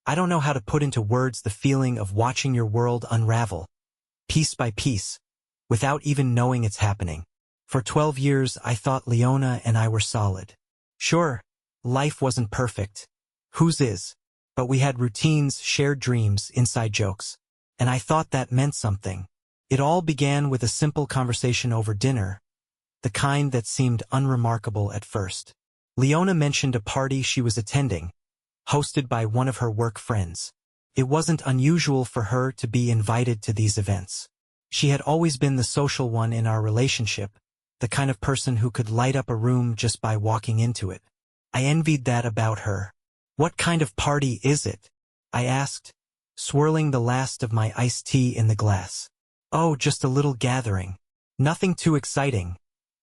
I don't know how to put into words the feeling of watching your world unravel, piece by piece, without even knowing it's happening. For 12 years, I thought Leona and I were solid. Sure, life wasn't perfect. Whose is? But we had routines, shared dreams, inside jokes. And I thought that meant something. It all began with a simple conversation over dinner, the kind that seemed unremarkable at first. Leona mentioned a party she was attending, hosted by one of her work friends. It wasn't unusual for her to be invited to these events. She had always been the social one in our relationship, the kind of person who could light up a room just by walking into it. I envied that about her. "What kind of party is it?" I asked, swirling the last of my iced tea in the glass. "Oh, just a little gathering. Nothing too exciting,"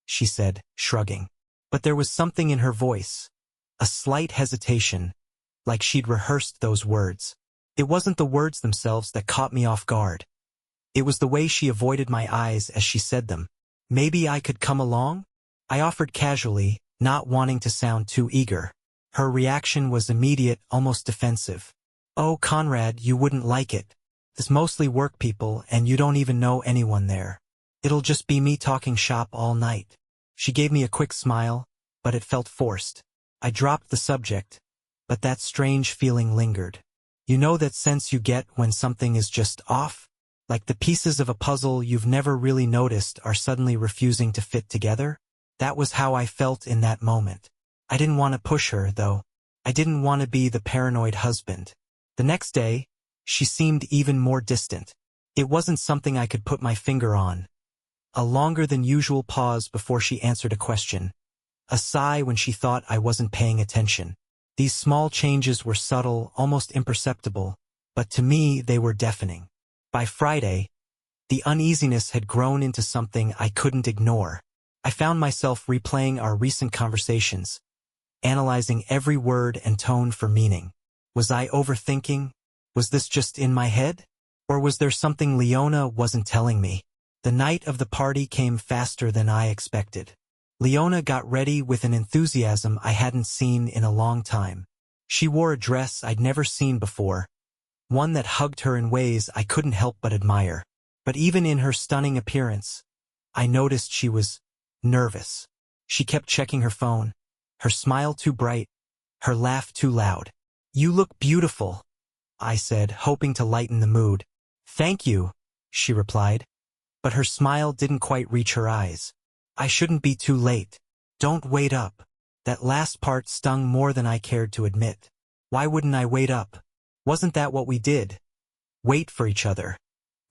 she said, shrugging. But there was something in her voice, a slight hesitation, like she'd rehearsed those words. It wasn't the words themselves that caught me off guard. It was the way she avoided my eyes as she said them. "Maybe I could come along?" I offered casually, not wanting to sound too eager. Her reaction was immediate, almost defensive. "Oh, Conrad, you wouldn't like it. It's mostly work people, and you don't even know anyone there. It'll just be me talking shop all night." She gave me a quick smile, but it felt forced. I dropped the subject, but that strange feeling lingered. You know that sense you get when something is just off? Like the pieces of a puzzle you've never really noticed are suddenly refusing to fit together? That was how I felt in that moment. I didn't want to push her, though. I didn't want to be the paranoid husband. The next day, she seemed even more distant. It wasn't something I could put my finger on. A longer than usual pause before she answered a question. A sigh when she thought I wasn't paying attention. These small changes were subtle, almost imperceptible, but to me they were deafening. By Friday, the uneasiness had grown into something I couldn't ignore. I found myself replaying our recent conversations, analyzing every word and tone for meaning. Was I overthinking? Was this just in my head? Or was there something Leona wasn't telling me? The night of the party came faster than I expected. Leona got ready with an enthusiasm I hadn't seen in a long time. She wore a dress I'd never seen before, one that hugged her in ways I couldn't help but admire. But even in her stunning appearance, I noticed she was nervous. She kept checking her phone, her smile too bright, her laugh too loud. "You look beautiful," I said, hoping to lighten the mood. "Thank you," she replied. But her smile didn't quite reach her eyes. "I shouldn't be too late. Don't wait up." That last part stung more than I cared to admit. Why wouldn't I wait up? Wasn't that what we did? Wait for each other.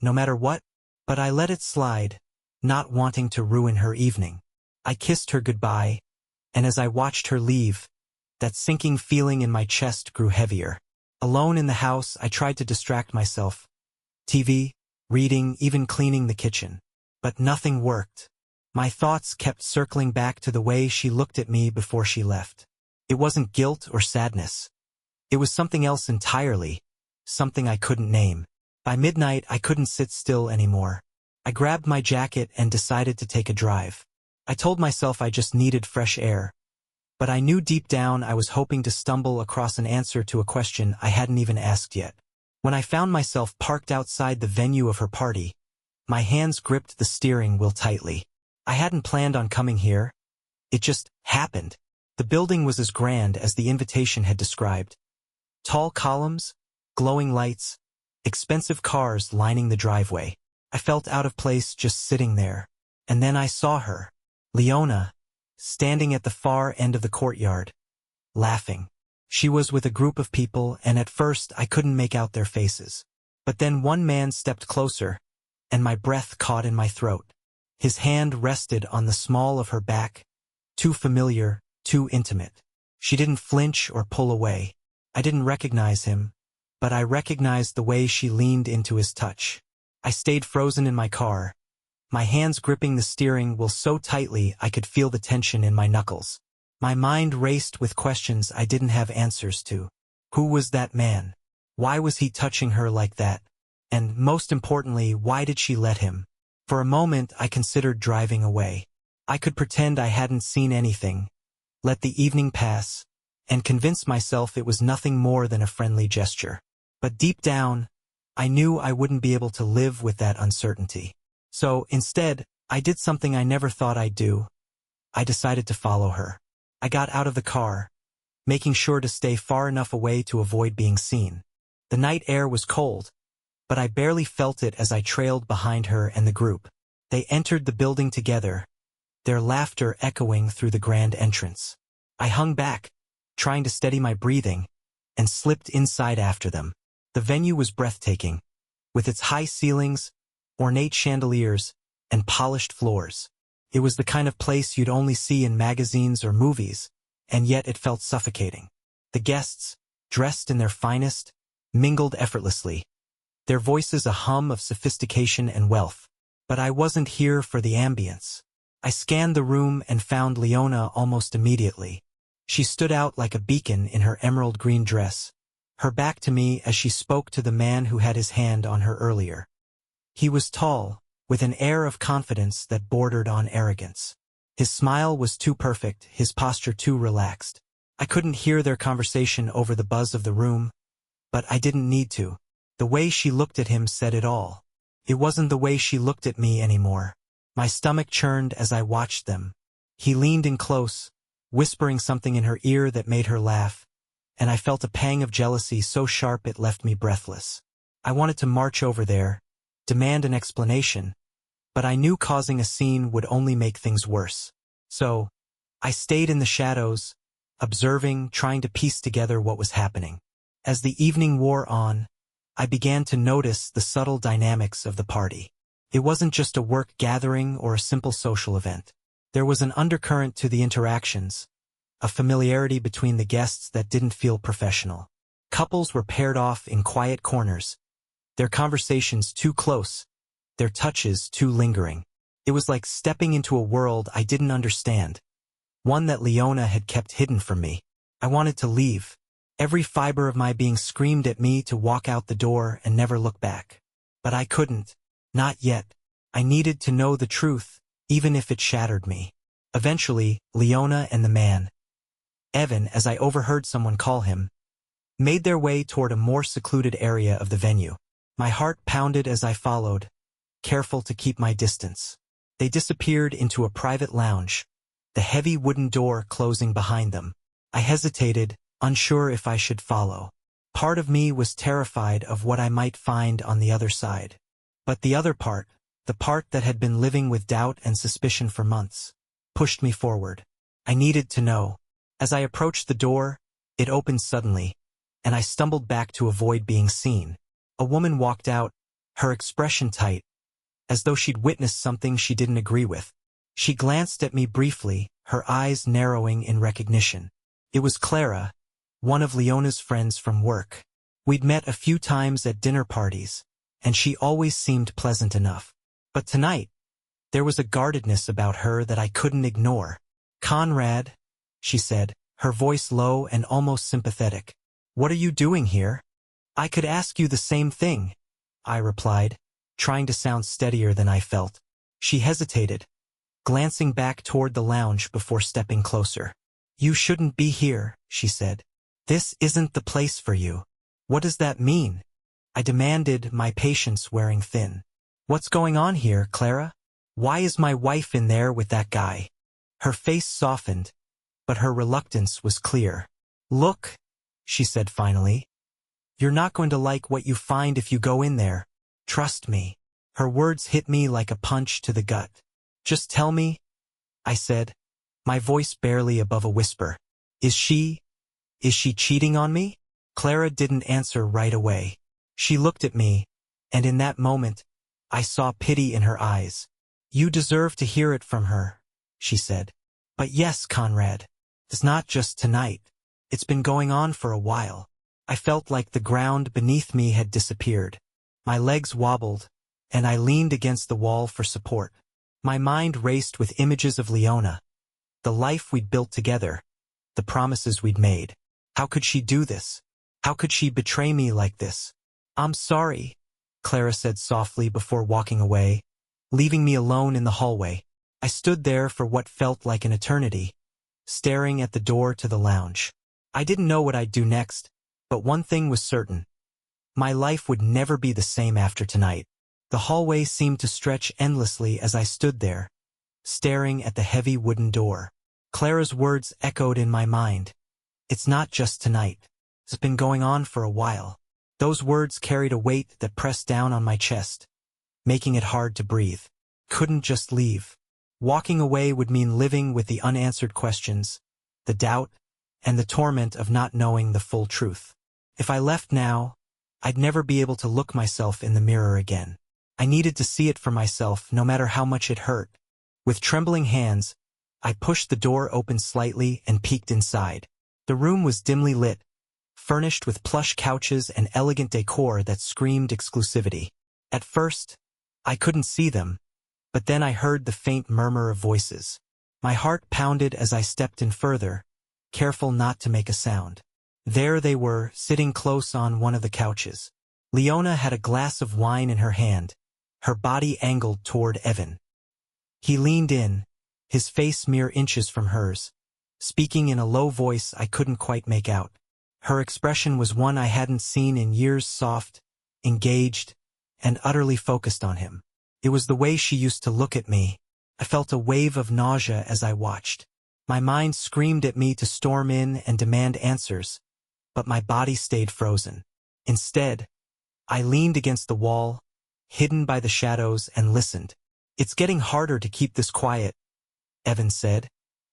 No matter what? But I let it slide, not wanting to ruin her evening. I kissed her goodbye, and as I watched her leave, that sinking feeling in my chest grew heavier. Alone in the house, I tried to distract myself. TV, reading, even cleaning the kitchen. But nothing worked. My thoughts kept circling back to the way she looked at me before she left. It wasn't guilt or sadness. It was something else entirely, something I couldn't name. By midnight, I couldn't sit still anymore. I grabbed my jacket and decided to take a drive. I told myself I just needed fresh air. But I knew deep down I was hoping to stumble across an answer to a question I hadn't even asked yet. When I found myself parked outside the venue of her party, my hands gripped the steering wheel tightly. I hadn't planned on coming here. It just happened. The building was as grand as the invitation had described. Tall columns, glowing lights, expensive cars lining the driveway. I felt out of place just sitting there. And then I saw her, Leona, standing at the far end of the courtyard, laughing. She was with a group of people, and at first I couldn't make out their faces. But then one man stepped closer, and my breath caught in my throat. His hand rested on the small of her back, too familiar, too intimate. She didn't flinch or pull away. I didn't recognize him, but I recognized the way she leaned into his touch. I stayed frozen in my car, my hands gripping the steering wheel so tightly I could feel the tension in my knuckles. My mind raced with questions I didn't have answers to. Who was that man? Why was he touching her like that? And most importantly, why did she let him? For a moment, I considered driving away. I could pretend I hadn't seen anything, let the evening pass, and convinced myself it was nothing more than a friendly gesture. But deep down, I knew I wouldn't be able to live with that uncertainty. So, instead, I did something I never thought I'd do. I decided to follow her. I got out of the car, making sure to stay far enough away to avoid being seen. The night air was cold, but I barely felt it as I trailed behind her and the group. They entered the building together, their laughter echoing through the grand entrance. I hung back, trying to steady my breathing, and slipped inside after them. The venue was breathtaking, with its high ceilings, ornate chandeliers, and polished floors. It was the kind of place you'd only see in magazines or movies, and yet it felt suffocating. The guests, dressed in their finest, mingled effortlessly, their voices a hum of sophistication and wealth. But I wasn't here for the ambience. I scanned the room and found Leona almost immediately. She stood out like a beacon in her emerald green dress, her back to me as she spoke to the man who had his hand on her earlier. He was tall, with an air of confidence that bordered on arrogance. His smile was too perfect, his posture too relaxed. I couldn't hear their conversation over the buzz of the room, but I didn't need to. The way she looked at him said it all. It wasn't the way she looked at me anymore. My stomach churned as I watched them. He leaned in close, whispering something in her ear that made her laugh, and I felt a pang of jealousy so sharp it left me breathless. I wanted to march over there, demand an explanation, but I knew causing a scene would only make things worse. So, I stayed in the shadows, observing, trying to piece together what was happening. As the evening wore on, I began to notice the subtle dynamics of the party. It wasn't just a work gathering or a simple social event. There was an undercurrent to the interactions, a familiarity between the guests that didn't feel professional. Couples were paired off in quiet corners, their conversations too close, their touches too lingering. It was like stepping into a world I didn't understand, one that Leona had kept hidden from me. I wanted to leave. Every fiber of my being screamed at me to walk out the door and never look back. But I couldn't. Not yet. I needed to know the truth, even if it shattered me. Eventually, Leona and the man, Evan, as I overheard someone call him, made their way toward a more secluded area of the venue. My heart pounded as I followed, careful to keep my distance. They disappeared into a private lounge, the heavy wooden door closing behind them. I hesitated, unsure if I should follow. Part of me was terrified of what I might find on the other side. But the other part, the part that had been living with doubt and suspicion for months, pushed me forward. I needed to know. As I approached the door, it opened suddenly, and I stumbled back to avoid being seen. A woman walked out, her expression tight, as though she'd witnessed something she didn't agree with. She glanced at me briefly, her eyes narrowing in recognition. It was Clara, one of Leona's friends from work. We'd met a few times at dinner parties, and she always seemed pleasant enough. But tonight, there was a guardedness about her that I couldn't ignore. "Conrad," she said, her voice low and almost sympathetic. "What are you doing here?" "I could ask you the same thing," I replied, trying to sound steadier than I felt. She hesitated, glancing back toward the lounge before stepping closer. "You shouldn't be here," she said. "This isn't the place for you." "What does that mean?" I demanded, my patience wearing thin. "What's going on here, Clara? Why is my wife in there with that guy?" Her face softened, but her reluctance was clear. "Look," she said finally. "You're not going to like what you find if you go in there. Trust me." Her words hit me like a punch to the gut. "Just tell me," I said, my voice barely above a whisper. Is she cheating on me?" Clara didn't answer right away. She looked at me, and in that moment, I saw pity in her eyes. "You deserve to hear it from her," she said. "But yes, Conrad, it's not just tonight. It's been going on for a while." I felt like the ground beneath me had disappeared. My legs wobbled, and I leaned against the wall for support. My mind raced with images of Leona, the life we'd built together, the promises we'd made. How could she do this? How could she betray me like this? "I'm sorry," Clara said softly before walking away, leaving me alone in the hallway. I stood there for what felt like an eternity, staring at the door to the lounge. I didn't know what I'd do next, but one thing was certain. My life would never be the same after tonight. The hallway seemed to stretch endlessly as I stood there, staring at the heavy wooden door. Clara's words echoed in my mind. It's not just tonight. It's been going on for a while. Those words carried a weight that pressed down on my chest, making it hard to breathe. Couldn't just leave. Walking away would mean living with the unanswered questions, the doubt, and the torment of not knowing the full truth. If I left now, I'd never be able to look myself in the mirror again. I needed to see it for myself, no matter how much it hurt. With trembling hands, I pushed the door open slightly and peeked inside. The room was dimly lit, furnished with plush couches and elegant decor that screamed exclusivity. At first, I couldn't see them, but then I heard the faint murmur of voices. My heart pounded as I stepped in further, careful not to make a sound. There they were, sitting close on one of the couches. Leona had a glass of wine in her hand, her body angled toward Evan. He leaned in, his face mere inches from hers, speaking in a low voice I couldn't quite make out. Her expression was one I hadn't seen in years, soft, engaged, and utterly focused on him. It was the way she used to look at me. I felt a wave of nausea as I watched. My mind screamed at me to storm in and demand answers, but my body stayed frozen. Instead, I leaned against the wall, hidden by the shadows, and listened. It's getting harder to keep this quiet, Evan said,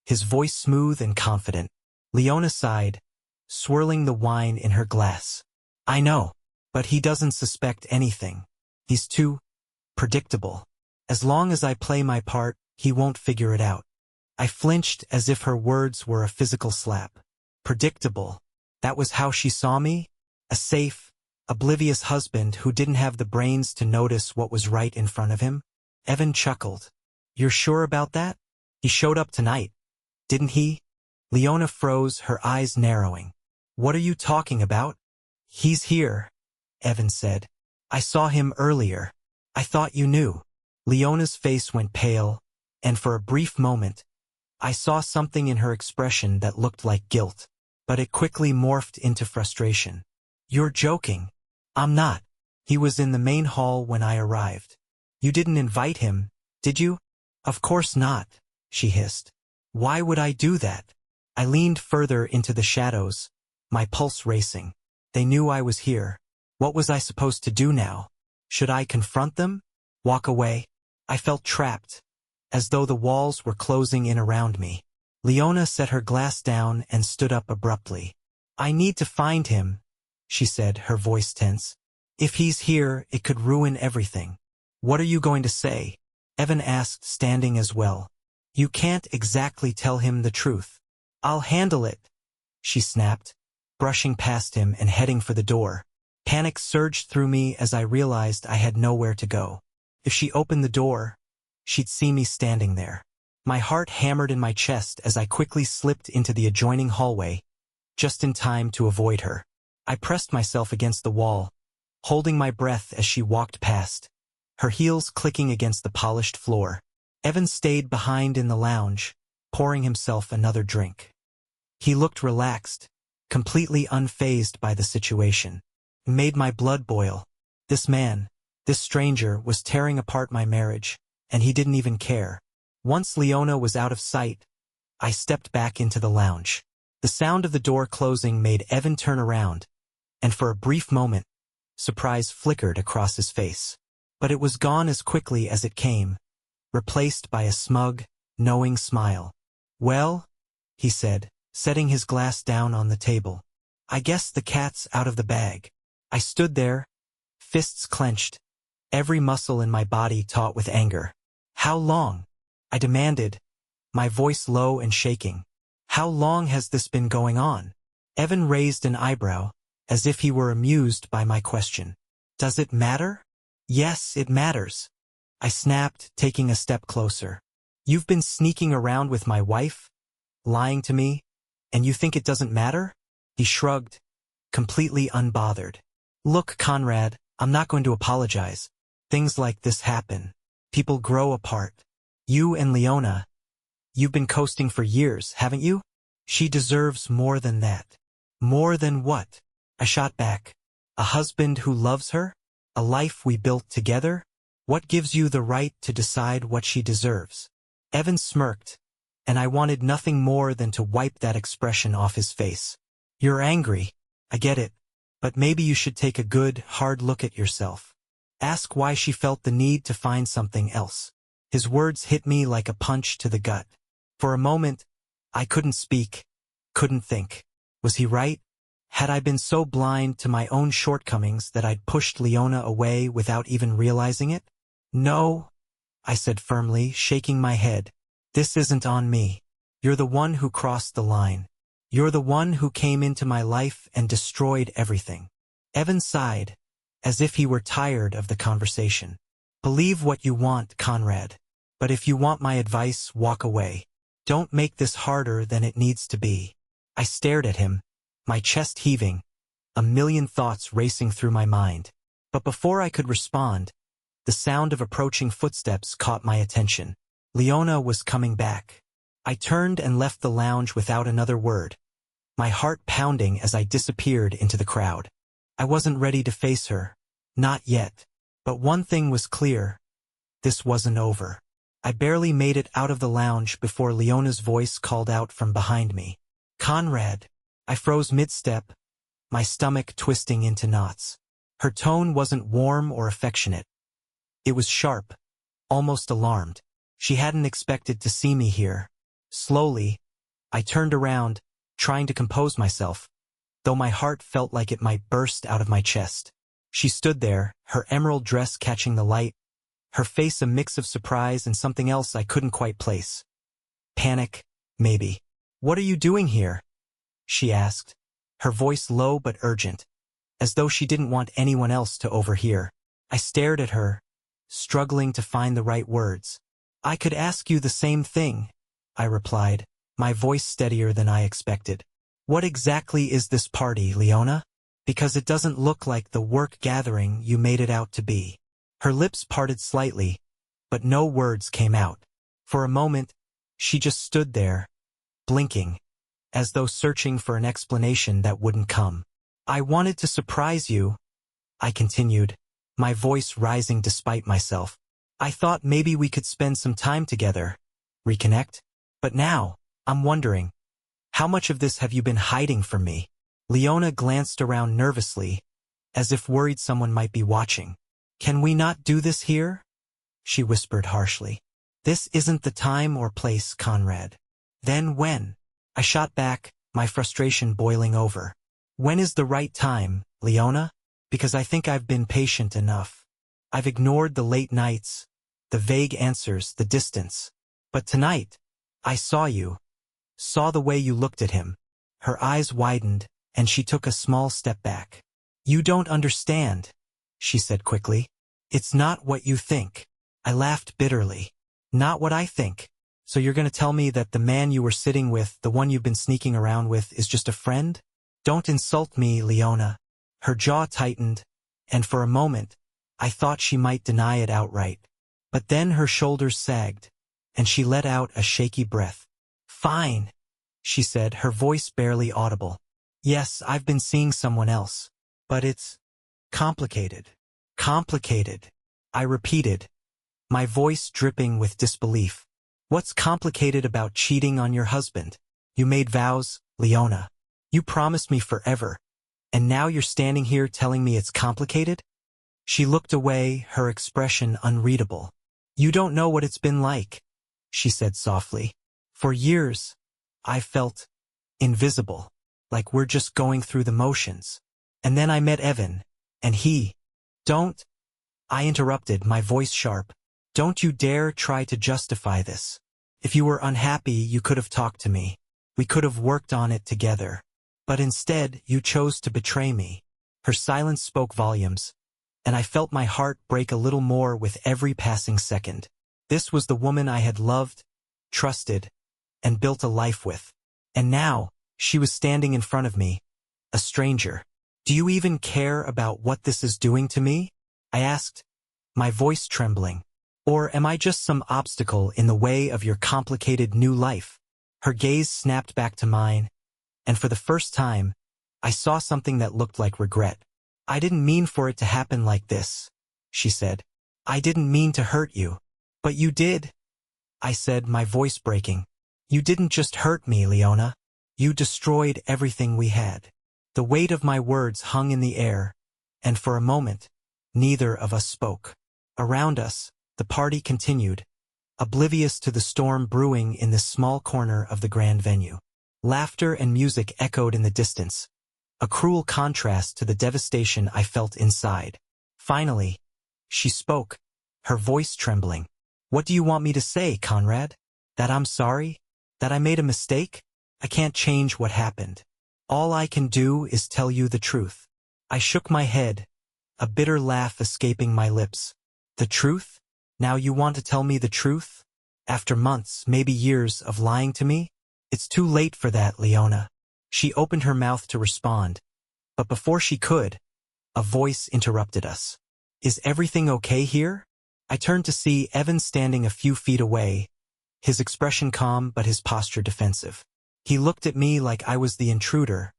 his voice smooth and confident. Leona sighed, swirling the wine in her glass. I know, but he doesn't suspect anything. He's too predictable. As long as I play my part, he won't figure it out. I flinched as if her words were a physical slap. Predictable. That was how she saw me? A safe, oblivious husband who didn't have the brains to notice what was right in front of him? Evan chuckled. You're sure about that? He showed up tonight, didn't he? Leona froze, her eyes narrowing. What are you talking about? He's here, Evan said. I saw him earlier. I thought you knew. Leona's face went pale, and for a brief moment, I saw something in her expression that looked like guilt, but it quickly morphed into frustration. You're joking. I'm not. He was in the main hall when I arrived. You didn't invite him, did you? Of course not, she hissed. Why would I do that? I leaned further into the shadows, my pulse racing. They knew I was here. What was I supposed to do now? Should I confront them? Walk away? I felt trapped, as though the walls were closing in around me. Leona set her glass down and stood up abruptly. I need to find him, she said, her voice tense. If he's here, it could ruin everything. What are you going to say? Evan asked, standing as well. You can't exactly tell him the truth. I'll handle it, she snapped, brushing past him and heading for the door. Panic surged through me as I realized I had nowhere to go. If she opened the door, she'd see me standing there. My heart hammered in my chest as I quickly slipped into the adjoining hallway, just in time to avoid her. I pressed myself against the wall, holding my breath as she walked past, her heels clicking against the polished floor. Evan stayed behind in the lounge, pouring himself another drink. He looked relaxed, completely unfazed by the situation. It made my blood boil. This man, this stranger, was tearing apart my marriage, and he didn't even care. Once Leona was out of sight, I stepped back into the lounge. The sound of the door closing made Evan turn around, and for a brief moment, surprise flickered across his face. But it was gone as quickly as it came, replaced by a smug, knowing smile. Well, he said, setting his glass down on the table. I guess the cat's out of the bag. I stood there, fists clenched, every muscle in my body taut with anger. How long? I demanded, my voice low and shaking. How long has this been going on? Evan raised an eyebrow, as if he were amused by my question. Does it matter? Yes, it matters. I snapped, taking a step closer. You've been sneaking around with my wife, lying to me, and you think it doesn't matter? He shrugged, completely unbothered. Look, Conrad, I'm not going to apologize. Things like this happen. People grow apart. You and Leona, you've been coasting for years, haven't you? She deserves more than that. More than what? I shot back. A husband who loves her? A life we built together? What gives you the right to decide what she deserves? Evan smirked, and I wanted nothing more than to wipe that expression off his face. You're angry. I get it. But maybe you should take a good, hard look at yourself. Ask why she felt the need to find something else. His words hit me like a punch to the gut. For a moment, I couldn't speak, couldn't think. Was he right? Had I been so blind to my own shortcomings that I'd pushed Leona away without even realizing it? No, I said firmly, shaking my head. This isn't on me. You're the one who crossed the line. You're the one who came into my life and destroyed everything. Evan sighed, as if he were tired of the conversation. Believe what you want, Conrad. But if you want my advice, walk away. Don't make this harder than it needs to be. I stared at him, my chest heaving, a million thoughts racing through my mind. But before I could respond, the sound of approaching footsteps caught my attention. Leona was coming back. I turned and left the lounge without another word, my heart pounding as I disappeared into the crowd. I wasn't ready to face her. Not yet. But one thing was clear. This wasn't over. I barely made it out of the lounge before Leona's voice called out from behind me. Conrad. I froze mid-step, my stomach twisting into knots. Her tone wasn't warm or affectionate. It was sharp, almost alarmed. She hadn't expected to see me here. Slowly, I turned around, trying to compose myself, though my heart felt like it might burst out of my chest. She stood there, her emerald dress catching the light, her face a mix of surprise and something else I couldn't quite place. Panic, maybe. What are you doing here? She asked, her voice low but urgent, as though she didn't want anyone else to overhear. I stared at her, struggling to find the right words. I could ask you the same thing, I replied, my voice steadier than I expected. What exactly is this party, Leona? Because it doesn't look like the work gathering you made it out to be. Her lips parted slightly, but no words came out. For a moment, she just stood there, blinking, as though searching for an explanation that wouldn't come. I wanted to surprise you, I continued, my voice rising despite myself. I thought maybe we could spend some time together, reconnect. But now, I'm wondering, how much of this have you been hiding from me? Leona glanced around nervously, as if worried someone might be watching. Can we not do this here? She whispered harshly. This isn't the time or place, Conrad. Then when? I shot back, my frustration boiling over. When is the right time, Leona? Because I think I've been patient enough. I've ignored the late nights, the vague answers, the distance. But tonight, I saw you. Saw the way you looked at him. Her eyes widened, and she took a small step back. You don't understand, she said quickly. It's not what you think. I laughed bitterly. Not what I think. So you're going to tell me that the man you were sitting with, the one you've been sneaking around with, is just a friend? Don't insult me, Leona. Her jaw tightened, and for a moment, I thought she might deny it outright. But then her shoulders sagged, and she let out a shaky breath. Fine, she said, her voice barely audible. Yes, I've been seeing someone else. But it's complicated. Complicated, I repeated, my voice dripping with disbelief. What's complicated about cheating on your husband? You made vows, Leona. You promised me forever. And now you're standing here telling me it's complicated? She looked away, her expression unreadable. You don't know what it's been like, she said softly. For years, I felt invisible, like we're just going through the motions. And then I met Evan, and he... Don't... I interrupted, my voice sharp. Don't you dare try to justify this. If you were unhappy, you could have talked to me. We could have worked on it together. But instead, you chose to betray me. Her silence spoke volumes, and I felt my heart break a little more with every passing second. This was the woman I had loved, trusted, and built a life with. And now, she was standing in front of me, a stranger. Do you even care about what this is doing to me? I asked, my voice trembling. Or am I just some obstacle in the way of your complicated new life? Her gaze snapped back to mine, and for the first time, I saw something that looked like regret. "I didn't mean for it to happen like this," she said. "I didn't mean to hurt you." "But you did," I said, my voice breaking. "You didn't just hurt me, Leona. You destroyed everything we had." The weight of my words hung in the air, and for a moment, neither of us spoke. Around us, the party continued, oblivious to the storm brewing in this small corner of the grand venue. Laughter and music echoed in the distance, a cruel contrast to the devastation I felt inside. Finally, she spoke, her voice trembling. "What do you want me to say, Conrad? That I'm sorry? That I made a mistake? I can't change what happened. All I can do is tell you the truth." I shook my head, a bitter laugh escaping my lips. "The truth? Now you want to tell me the truth? After months, maybe years, of lying to me? It's too late for that, Leona." She opened her mouth to respond, but before she could, a voice interrupted us. "Is everything okay here?" I turned to see Evan standing a few feet away, his expression calm but his posture defensive. He looked at me like I was the intruder,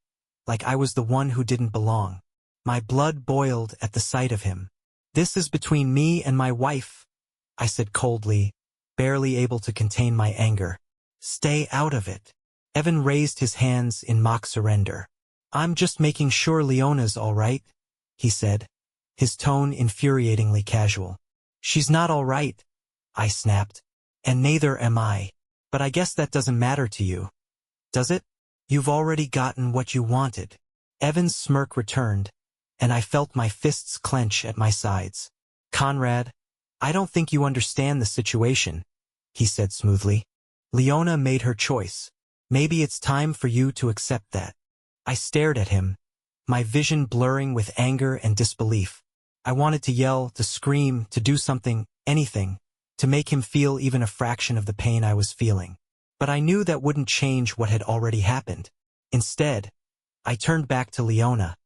like I was the one who didn't belong. My blood boiled at the sight of him. "This is between me and my wife," I said coldly, barely able to contain my anger. "Stay out of it." Evan raised his hands in mock surrender. "I'm just making sure Leona's all right," he said, his tone infuriatingly casual. "She's not all right," I snapped. "And neither am I. But I guess that doesn't matter to you, does it? You've already gotten what you wanted." Evan's smirk returned, and I felt my fists clench at my sides. "Conrad, I don't think you understand the situation," he said smoothly. "Leona made her choice. Maybe it's time for you to accept that." I stared at him, my vision blurring with anger and disbelief. I wanted to yell, to scream, to do something, anything, to make him feel even a fraction of the pain I was feeling. But I knew that wouldn't change what had already happened. Instead, I turned back to Leona,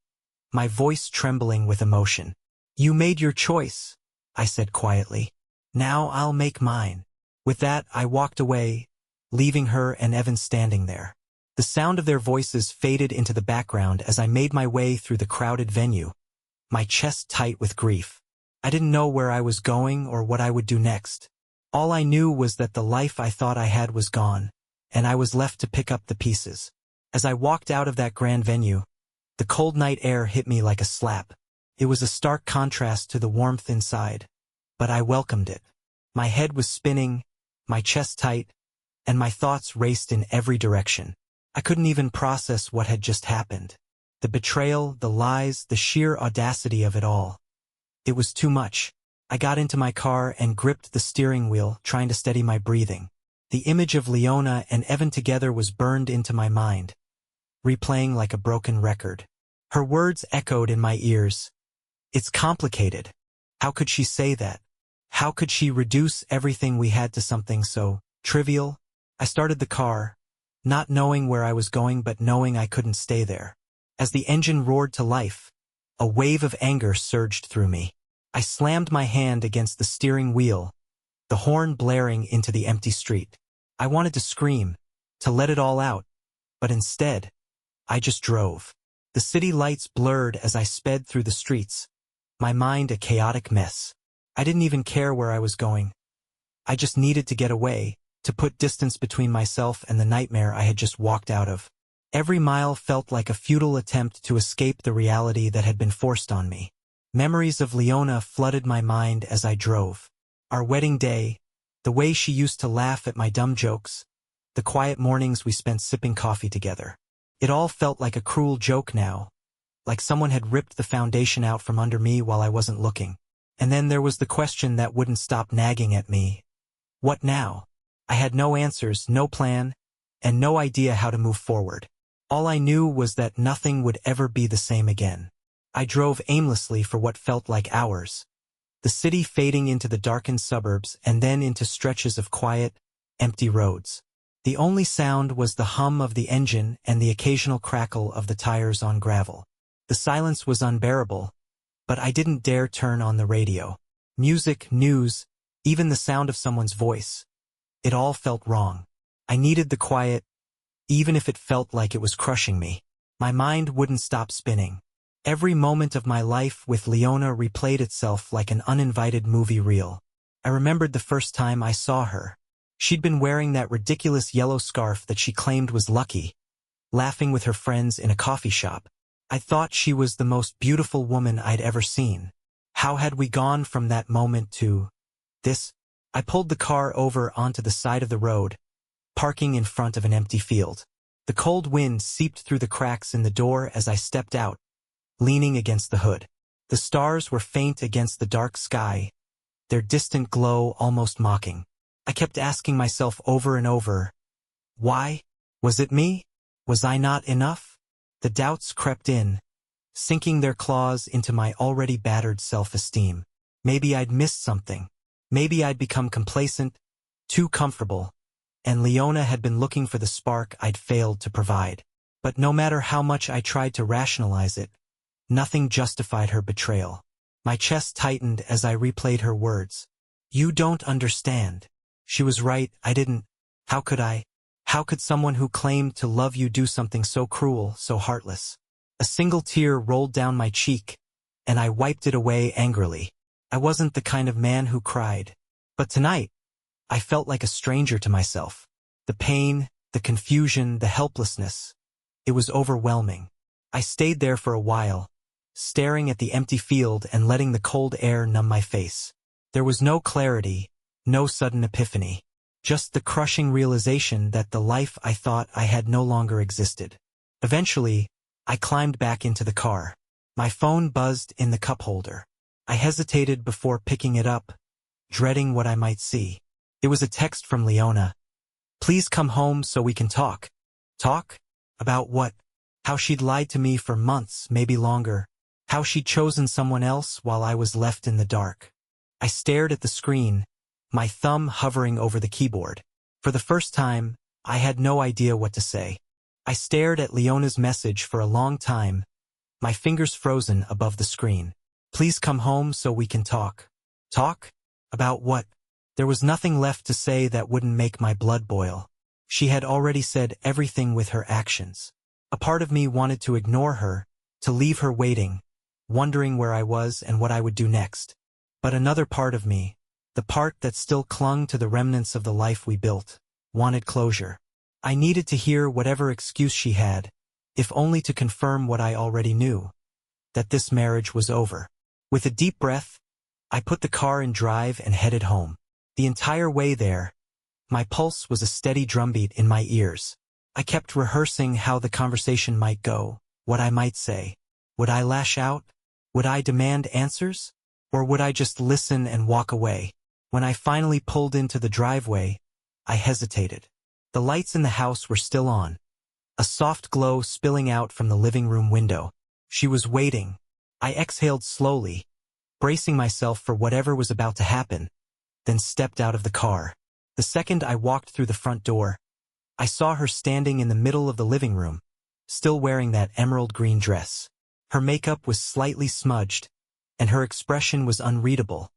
my voice trembling with emotion. "You made your choice," I said quietly. "Now I'll make mine." With that, I walked away, leaving her and Evan standing there. The sound of their voices faded into the background as I made my way through the crowded venue, my chest tight with grief. I didn't know where I was going or what I would do next. All I knew was that the life I thought I had was gone, and I was left to pick up the pieces. As I walked out of that grand venue, the cold night air hit me like a slap. It was a stark contrast to the warmth inside, but I welcomed it. My head was spinning, my chest tight, and my thoughts raced in every direction. I couldn't even process what had just happened. The betrayal, the lies, the sheer audacity of it all. It was too much. I got into my car and gripped the steering wheel, trying to steady my breathing. The image of Leona and Evan together was burned into my mind, replaying like a broken record. Her words echoed in my ears. "It's complicated. How could she say that? How could she reduce everything we had to something so trivial?" I started the car, not knowing where I was going but knowing I couldn't stay there. As the engine roared to life, a wave of anger surged through me. I slammed my hand against the steering wheel, the horn blaring into the empty street. I wanted to scream, to let it all out, but instead, I just drove. The city lights blurred as I sped through the streets, my mind a chaotic mess. I didn't even care where I was going. I just needed to get away, to put distance between myself and the nightmare I had just walked out of. Every mile felt like a futile attempt to escape the reality that had been forced on me. Memories of Leona flooded my mind as I drove. Our wedding day, the way she used to laugh at my dumb jokes, the quiet mornings we spent sipping coffee together. It all felt like a cruel joke now, like someone had ripped the foundation out from under me while I wasn't looking. And then there was the question that wouldn't stop nagging at me. What now? I had no answers, no plan, and no idea how to move forward. All I knew was that nothing would ever be the same again. I drove aimlessly for what felt like hours, the city fading into the darkened suburbs and then into stretches of quiet, empty roads. The only sound was the hum of the engine and the occasional crackle of the tires on gravel. The silence was unbearable, but I didn't dare turn on the radio. Music, news, even the sound of someone's voice. It all felt wrong. I needed the quiet, even if it felt like it was crushing me. My mind wouldn't stop spinning. Every moment of my life with Leona replayed itself like an uninvited movie reel. I remembered the first time I saw her. She'd been wearing that ridiculous yellow scarf that she claimed was lucky, laughing with her friends in a coffee shop. I thought she was the most beautiful woman I'd ever seen. How had we gone from that moment to this? I pulled the car over onto the side of the road, parking in front of an empty field. The cold wind seeped through the cracks in the door as I stepped out, leaning against the hood. The stars were faint against the dark sky, their distant glow almost mocking. I kept asking myself over and over, why? Was it me? Was I not enough? The doubts crept in, sinking their claws into my already battered self-esteem. Maybe I'd missed something. Maybe I'd become complacent, too comfortable, and Leona had been looking for the spark I'd failed to provide. But no matter how much I tried to rationalize it, nothing justified her betrayal. My chest tightened as I replayed her words. You don't understand. She was right, I didn't. How could I? How could someone who claimed to love you do something so cruel, so heartless? A single tear rolled down my cheek, and I wiped it away angrily. I wasn't the kind of man who cried. But tonight, I felt like a stranger to myself. The pain, the confusion, the helplessness. It was overwhelming. I stayed there for a while, staring at the empty field and letting the cold air numb my face. There was no clarity, no sudden epiphany. Just the crushing realization that the life I thought I had no longer existed. Eventually, I climbed back into the car. My phone buzzed in the cup holder. I hesitated before picking it up, dreading what I might see. It was a text from Leona. Please come home so we can talk. Talk? About what? How she'd lied to me for months, maybe longer. How she'd chosen someone else while I was left in the dark. I stared at the screen, my thumb hovering over the keyboard. For the first time, I had no idea what to say. I stared at Leona's message for a long time, my fingers frozen above the screen. Please come home so we can talk. Talk? About what? There was nothing left to say that wouldn't make my blood boil. She had already said everything with her actions. A part of me wanted to ignore her, to leave her waiting, wondering where I was and what I would do next. But another part of me, the part that still clung to the remnants of the life we built, wanted closure. I needed to hear whatever excuse she had, if only to confirm what I already knew, that this marriage was over. With a deep breath, I put the car in drive and headed home. The entire way there, my pulse was a steady drumbeat in my ears. I kept rehearsing how the conversation might go, what I might say. Would I lash out? Would I demand answers? Or would I just listen and walk away? When I finally pulled into the driveway, I hesitated. The lights in the house were still on, a soft glow spilling out from the living room window. She was waiting. I exhaled slowly, bracing myself for whatever was about to happen, then stepped out of the car. The second I walked through the front door, I saw her standing in the middle of the living room, still wearing that emerald green dress. Her makeup was slightly smudged, and her expression was unreadable,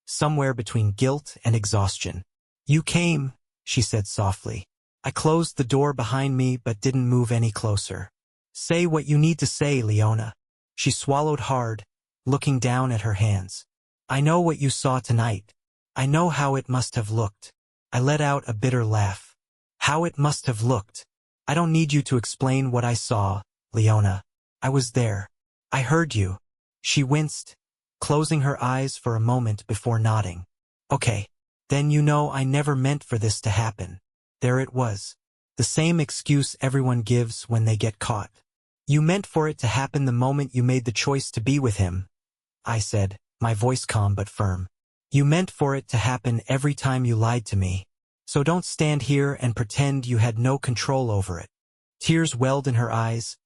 somewhere between guilt and exhaustion. You came, she said softly. I closed the door behind me but didn't move any closer. Say what you need to say, Leona. She swallowed hard, looking down at her hands. I know what you saw tonight. I know how it must have looked. I let out a bitter laugh. How it must have looked. I don't need you to explain what I saw, Leona. I was there. I heard you. She winced, closing her eyes for a moment before nodding. Okay, then you know I never meant for this to happen. There it was. The same excuse everyone gives when they get caught. You meant for it to happen the moment you made the choice to be with him, I said, my voice calm but firm. You meant for it to happen every time you lied to me. So don't stand here and pretend you had no control over it. Tears welled in her eyes,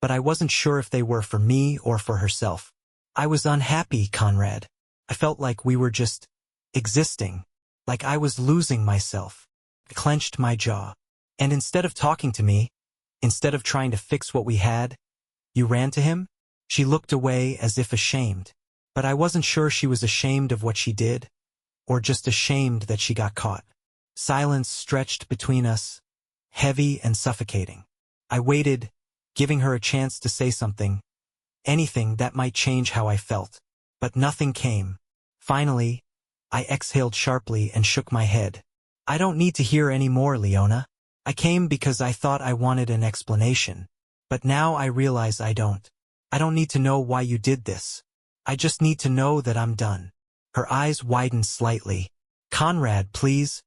but I wasn't sure if they were for me or for herself. I was unhappy, Conrad. I felt like we were just existing, like I was losing myself. I clenched my jaw. And instead of talking to me, instead of trying to fix what we had, you ran to him? She looked away as if ashamed. But I wasn't sure she was ashamed of what she did, or just ashamed that she got caught. Silence stretched between us, heavy and suffocating. I waited, giving her a chance to say something, anything that might change how I felt. But nothing came. Finally, I exhaled sharply and shook my head. I don't need to hear any more, Leona. I came because I thought I wanted an explanation. But now I realize I don't. I don't need to know why you did this. I just need to know that I'm done. Her eyes widened slightly. Conrad, please.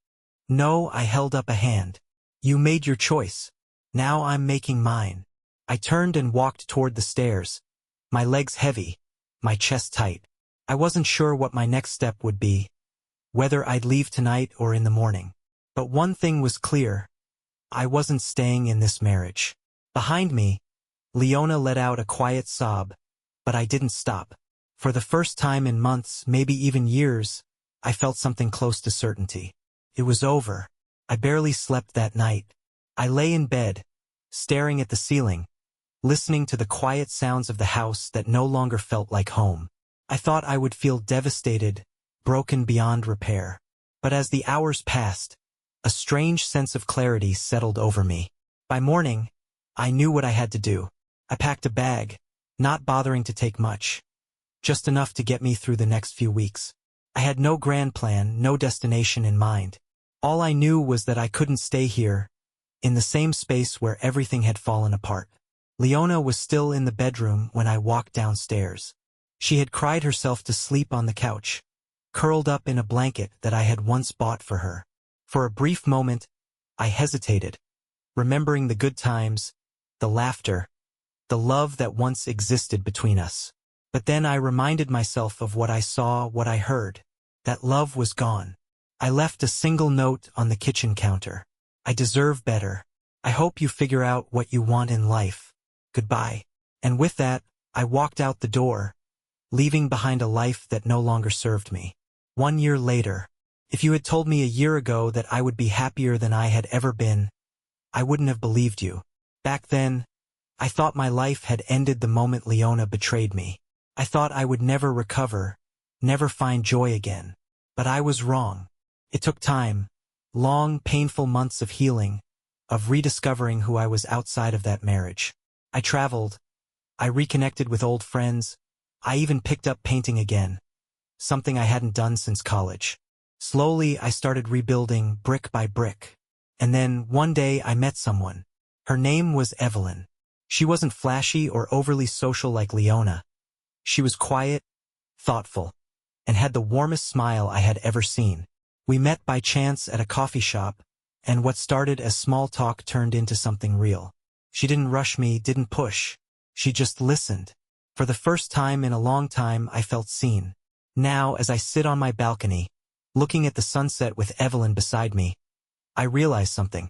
No, I held up a hand. You made your choice. Now I'm making mine. I turned and walked toward the stairs, my legs heavy, my chest tight. I wasn't sure what my next step would be, whether I'd leave tonight or in the morning. But one thing was clear. I wasn't staying in this marriage. Behind me, Leona let out a quiet sob, but I didn't stop. For the first time in months, maybe even years, I felt something close to certainty. It was over. I barely slept that night. I lay in bed, staring at the ceiling, listening to the quiet sounds of the house that no longer felt like home. I thought I would feel devastated, broken beyond repair. But as the hours passed, a strange sense of clarity settled over me. By morning, I knew what I had to do. I packed a bag, not bothering to take much, just enough to get me through the next few weeks. I had no grand plan, no destination in mind. All I knew was that I couldn't stay here, in the same space where everything had fallen apart. Leona was still in the bedroom when I walked downstairs. She had cried herself to sleep on the couch, curled up in a blanket that I had once bought for her. For a brief moment, I hesitated, remembering the good times, the laughter, the love that once existed between us. But then I reminded myself of what I saw, what I heard. That love was gone. I left a single note on the kitchen counter. I deserve better. I hope you figure out what you want in life. Goodbye. And with that, I walked out the door, leaving behind a life that no longer served me. 1 year later, if you had told me a year ago that I would be happier than I had ever been, I wouldn't have believed you. Back then, I thought my life had ended the moment Leona betrayed me. I thought I would never recover, never find joy again. But I was wrong. It took time, long, painful months of healing, of rediscovering who I was outside of that marriage. I traveled. I reconnected with old friends. I even picked up painting again, something I hadn't done since college. Slowly, I started rebuilding brick by brick. And then, one day, I met someone. Her name was Evelyn. She wasn't flashy or overly social like Leona. She was quiet, thoughtful, and had the warmest smile I had ever seen. We met by chance at a coffee shop, and what started as small talk turned into something real. She didn't rush me, didn't push. She just listened. For the first time in a long time, I felt seen. Now, as I sit on my balcony, looking at the sunset with Evelyn beside me, I realized something.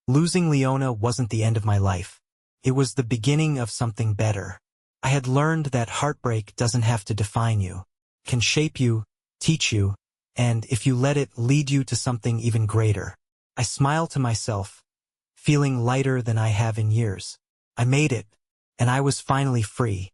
Losing Leona wasn't the end of my life. It was the beginning of something better. I had learned that heartbreak doesn't have to define you, can shape you, teach you, and if you let it, lead you to something even greater. I smiled to myself, feeling lighter than I have in years. I made it, and I was finally free.